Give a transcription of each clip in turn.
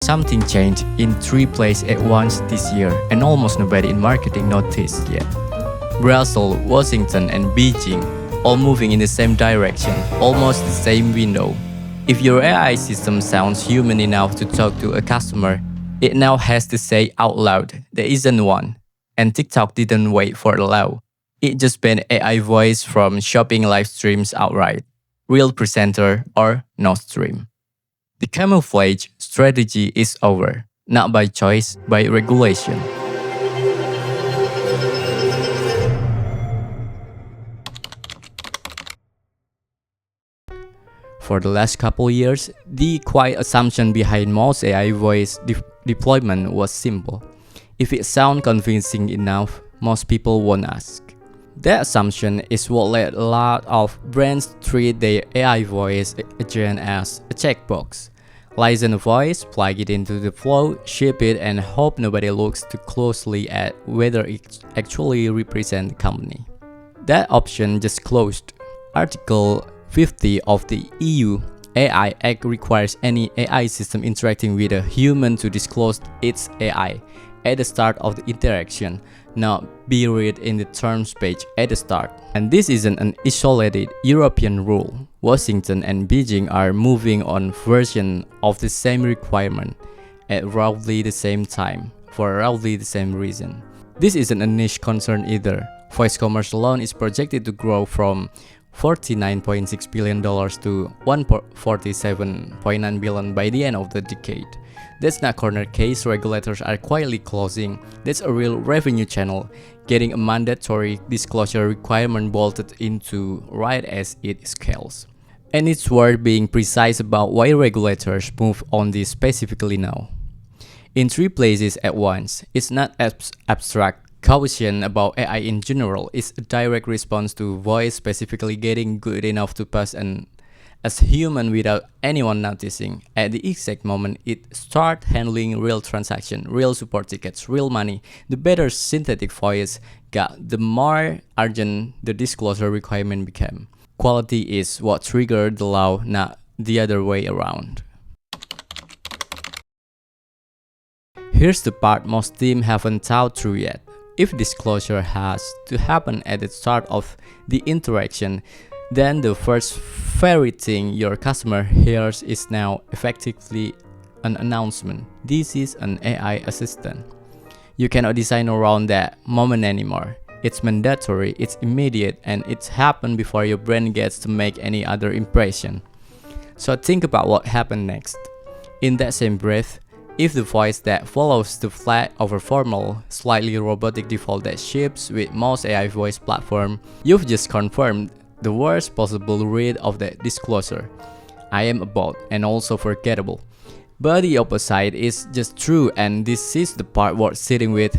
Something changed in 3 places at once this year, and almost nobody in marketing noticed yet. Brussels, Washington, and Beijing all moving in the same direction, almost the same window. If your AI system sounds human enough to talk to a customer, it now has to say out loud, there isn't one. And TikTok didn't wait for a law. It just banned AI voice from shopping live streams outright. Real presenter or no stream. The camouflage strategy is over, not by choice, by regulation. For the last couple years, the quiet assumption behind most AI voice deployment was simple. If it sounds convincing enough, most people won't ask. That assumption is what led a lot of brands treat their AI voice agent as a checkbox. License a voice, plug it into the flow, ship it, and hope nobody looks too closely at whether it actually represents the company. That option just closed. Article 50 of the EU AI Act requires any AI system interacting with a human to disclose its AI at the start of the interaction, not buried in the terms page at the start. And this isn't an isolated European rule. Washington and Beijing are moving on version of the same requirement at roughly the same time, for roughly the same reason. This isn't a niche concern either. Voice commerce alone is projected to grow from $49.6 billion to $147.9 billion by the end of the decade. That's not corner case regulators are quietly closing. That's a real revenue channel, getting a mandatory disclosure requirement bolted into right as it scales. And it's worth being precise about why regulators move on this specifically now. In 3 places at once, it's not abstract caution about AI in general, it's a direct response to voice specifically getting good enough to pass as human without anyone noticing. At the exact moment it starts handling real transaction, real support tickets, real money, the better synthetic voice got, the more urgent the disclosure requirement became. Quality is what triggered the law, not the other way around. Here's the part most teams haven't thought through yet. If disclosure has to happen at the start of the interaction, then the first very thing your customer hears is now effectively an announcement. This is an AI assistant. You cannot design around that moment anymore. It's mandatory, it's immediate, and it's happened before your brain gets to make any other impression. So think about what happened next. In that same breath, if the voice that follows the flat over formal, slightly robotic default that ships with most AI voice platform, you've just confirmed the worst possible read of that disclosure. I am a bot and also forgettable. But the opposite is just true, and this is the part worth sitting with.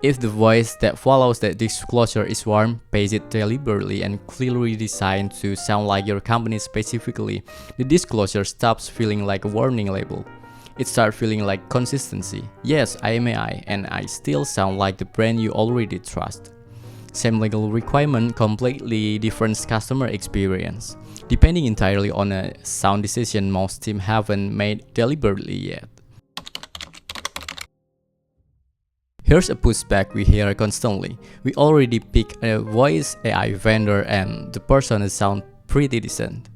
If the voice that follows that disclosure is warm, pays it deliberately and clearly designed to sound like your company specifically, the disclosure stops feeling like a warning label. It starts feeling like consistency. Yes, I am AI, and I still sound like the brand you already trust. Same legal requirement, completely different customer experience, depending entirely on a sound decision most teams haven't made deliberately yet. Here's a pushback we hear constantly. We already pick a voice AI vendor and the persona sounds pretty decent.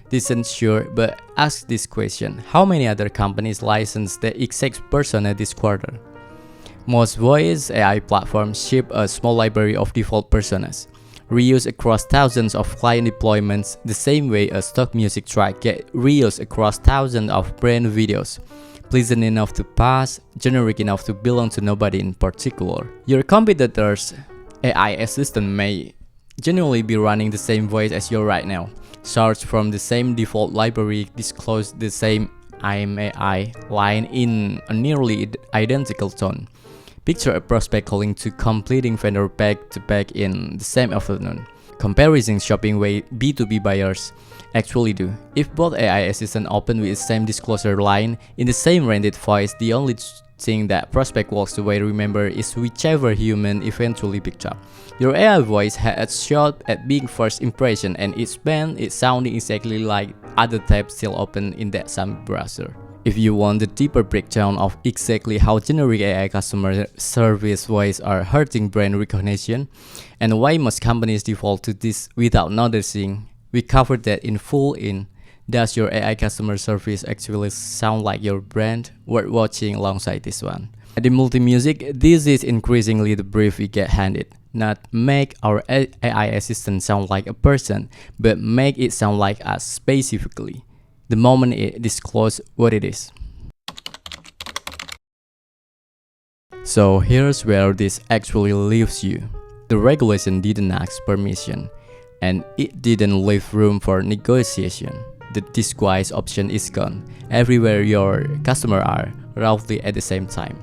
Decent, sure, but ask this question: how many other companies license the exact persona this quarter? Most voice AI platforms ship a small library of default personas, reused across thousands of client deployments the same way a stock music track gets reused across thousands of brand videos. Pleasant enough to pass, generic enough to belong to nobody in particular. Your competitor's AI assistant may genuinely be running the same voice as you right now, sourced from the same default library, disclose the same "I am AI" line in a nearly identical tone. Picture a prospect calling to completing vendor back to back in the same afternoon. Comparison shopping way B2B buyers actually do. If both AI assistants open with the same disclosure line in the same rented voice, the only thing that prospect walks away remember is whichever human eventually picked up. Your AI voice had a shot at being first impression, and it's banned it sounding exactly like other tabs still open in that same browser. If you want the deeper breakdown of exactly how generic AI customer service voice are hurting brand recognition and why most companies default to this without noticing, we covered that in full in Does Your AI Customer Service Actually Sound Like Your Brand? Worth watching alongside this one. At Dimulti Music, this is increasingly the brief we get handed. Not make our AI assistant sound like a person, but make it sound like us specifically, the moment it discloses what it is. So here's where this actually leaves you. The regulation didn't ask permission, and it didn't leave room for negotiation. The disguise option is gone everywhere your customers are, roughly at the same time.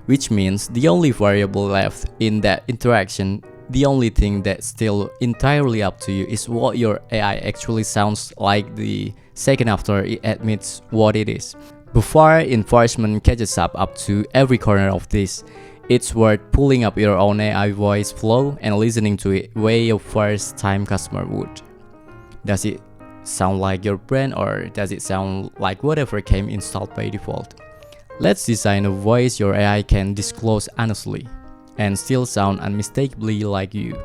Which means the only variable left in that interaction, the only thing that's still entirely up to you, is what your AI actually sounds like the second after it admits what it is. Before enforcement catches up to every corner of this, it's worth pulling up your own AI voice flow and listening to it way your first time customer would. Does it sound like your brand, or does it sound like whatever came installed by default? Let's design a voice your AI can disclose honestly and still sound unmistakably like you.